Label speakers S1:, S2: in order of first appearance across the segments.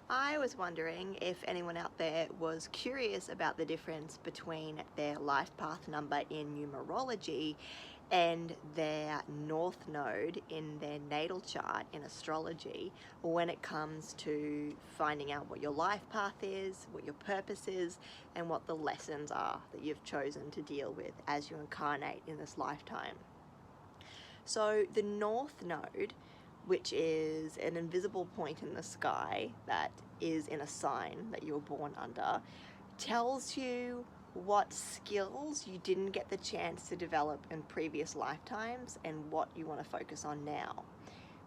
S1: I was wondering if anyone out there was curious about the difference between their life path number in numerology and their north node in their natal chart in astrology when it comes to finding out what your life path is, what your purpose is, and what the lessons are that you've chosen to deal with as you incarnate in this lifetime. So the north node, which is an invisible point in the sky that is in a sign that you were born under, tells you what skills you didn't get the chance to develop in previous lifetimes and what you want to focus on now.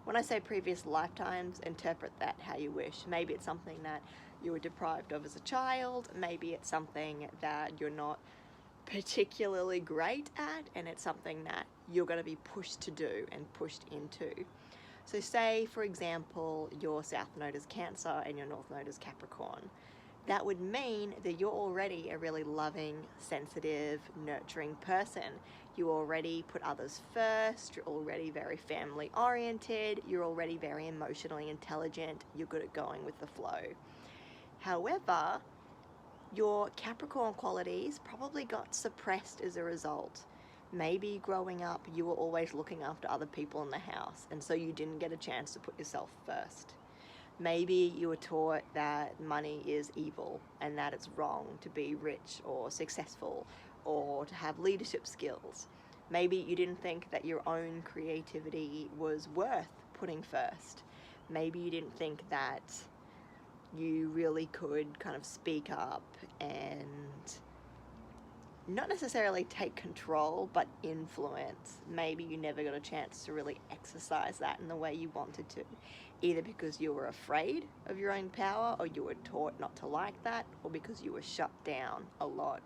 S1: When I say previous lifetimes, interpret that how you wish. Maybe it's something that you were deprived of as a child, maybe it's something that you're not particularly great at, and it's something that you're going to be pushed to do and pushed into. So say, for example, your south node is Cancer and your north node is Capricorn. That would mean that you're already a really loving, sensitive, nurturing person. You already put others first, you're already very family oriented, you're already very emotionally intelligent, you're good at going with the flow. However, your Capricorn qualities probably got suppressed as a result. Maybe growing up you were always looking after other people in the house, and so you didn't get a chance to put yourself first. Maybe you were taught that money is evil and that it's wrong to be rich or successful or to have leadership skills. Maybe you didn't think that your own creativity was worth putting first. Maybe you didn't think that you really could kind of speak up and not necessarily take control, but influence. Maybe you never got a chance to really exercise that in the way you wanted to, either because you were afraid of your own power, or you were taught not to like that, or because you were shut down a lot.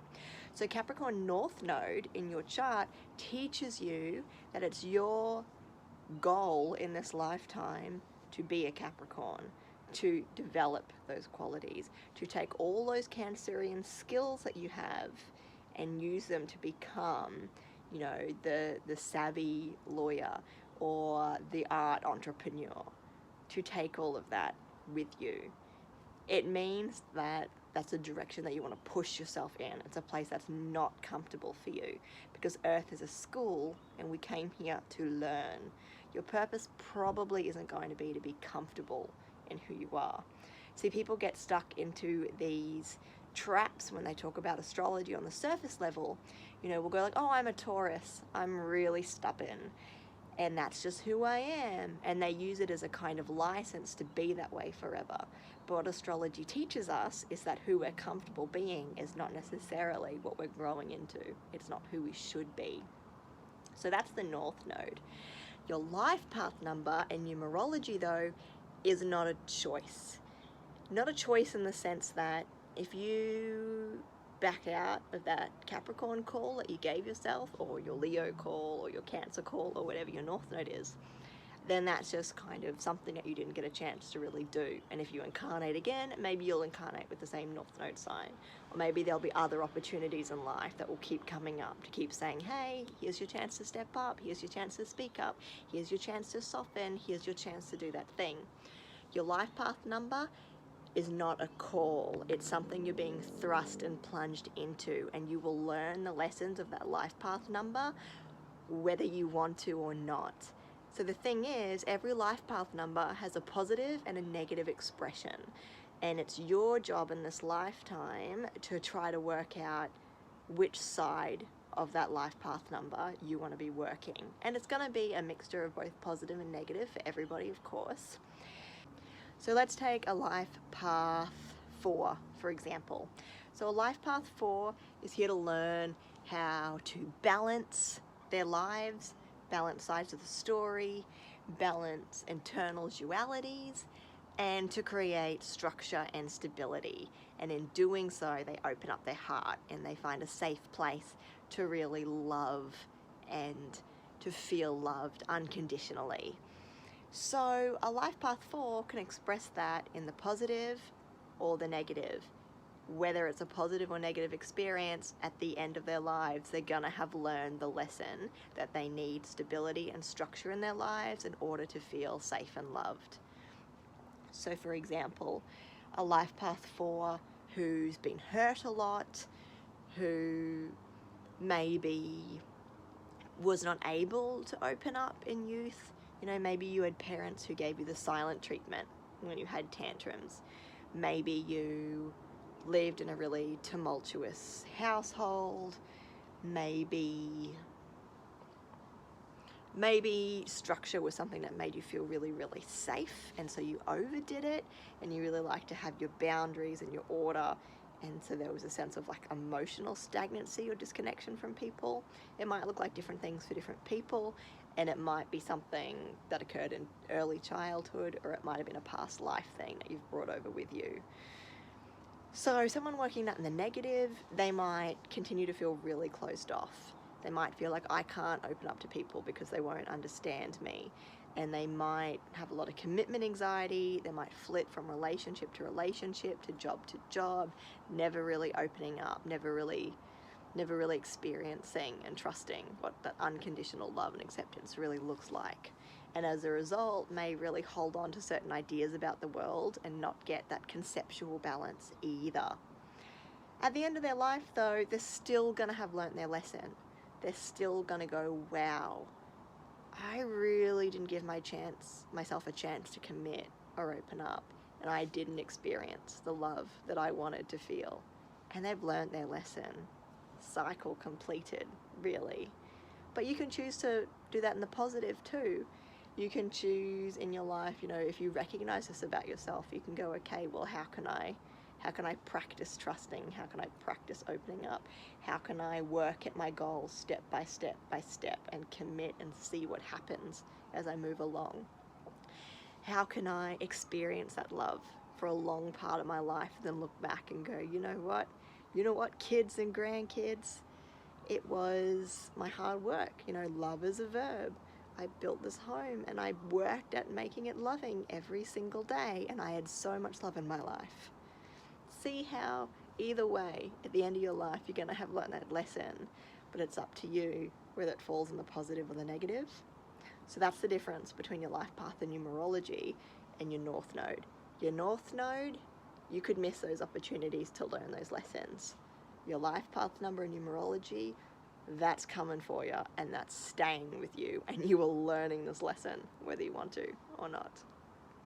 S1: So Capricorn North Node in your chart teaches you that it's your goal in this lifetime to be a Capricorn, to develop those qualities, to take all those Cancerian skills that you have and use them to become, the savvy lawyer or the art entrepreneur, to take all of that with you. It means that that's a direction that you want to push yourself in. It's a place that's not comfortable for you, because Earth is a school and we came here to learn. Your purpose probably isn't going to be comfortable in who you are. See, people get stuck into these traps when they talk about astrology on the surface level. We'll go like, oh, I'm a Taurus, I'm really stubborn, and that's just who I am, and they use it as a kind of license to be that way forever. But what astrology teaches us is that who we're comfortable being is not necessarily what we're growing into. It's not who we should be. So that's the North Node. Your life path number in numerology, though, is not a choice. Not a choice in the sense that if you back out of that Capricorn call that you gave yourself, or your Leo call, or your Cancer call, or whatever your North Node is, then that's just kind of something that you didn't get a chance to really do. And if you incarnate again, maybe you'll incarnate with the same North Node sign. Or maybe there'll be other opportunities in life that will keep coming up to keep saying, hey, here's your chance to step up, here's your chance to speak up, here's your chance to soften, here's your chance to do that thing. Your life path number is not a call. It's something you're being thrust and plunged into, and you will learn the lessons of that life path number whether you want to or not. So the thing is, every life path number has a positive and a negative expression, and it's your job in this lifetime to try to work out which side of that life path number you want to be working. And it's going to be a mixture of both positive and negative for everybody, of course. So let's take a life path 4, for example. So a life path 4 is here to learn how to balance their lives, balance sides of the story, balance internal dualities, and to create structure and stability. And in doing so, they open up their heart and they find a safe place to really love and to feel loved unconditionally. So a life path 4 can express that in the positive or the negative. Whether it's a positive or negative experience, at the end of their lives, they're gonna have learned the lesson that they need stability and structure in their lives in order to feel safe and loved. So for example, a life path 4 who's been hurt a lot, who maybe was not able to open up in youth. You know, maybe you had parents who gave you the silent treatment when you had tantrums. Maybe you lived in a really tumultuous household. Maybe structure was something that made you feel really, really safe, and so you overdid it, and you really like to have your boundaries and your order, and so there was a sense of like emotional stagnancy or disconnection from people. It might look like different things for different people, and it might be something that occurred in early childhood, or it might have been a past life thing that you've brought over with you. So someone working that in the negative, they might continue to feel really closed off. They might feel like, I can't open up to people because they won't understand me. And they might have a lot of commitment anxiety. They might flit from relationship to relationship, to job, never really opening up, never really experiencing and trusting what that unconditional love and acceptance really looks like. And as a result, may really hold on to certain ideas about the world and not get that conceptual balance either. At the end of their life, though, they're still going to have learnt their lesson. They're still going to go, wow, I really didn't give myself a chance to commit or open up, and I didn't experience the love that I wanted to feel. And they've learnt their lesson. Cycle completed, really. But you can choose to do that in the positive too. You can choose in your life, you know, if you recognize this about yourself, you can go, okay, well, how can I practice trusting? How can I practice opening up? How can I work at my goals step by step by step and commit and see what happens as I move along? How can I experience that love for a long part of my life and then look back and go, you know what, kids and grandkids, it was my hard work. You know, love is a verb. I built this home and I worked at making it loving every single day, and I had so much love in my life. See how either way, at the end of your life, you're going to have learned that lesson, but it's up to you whether it falls in the positive or the negative. So that's the difference between your life path and numerology and your North Node. Your North Node, you could miss those opportunities to learn those lessons. Your life path number in numerology, that's coming for you, and that's staying with you, and you are learning this lesson whether you want to or not.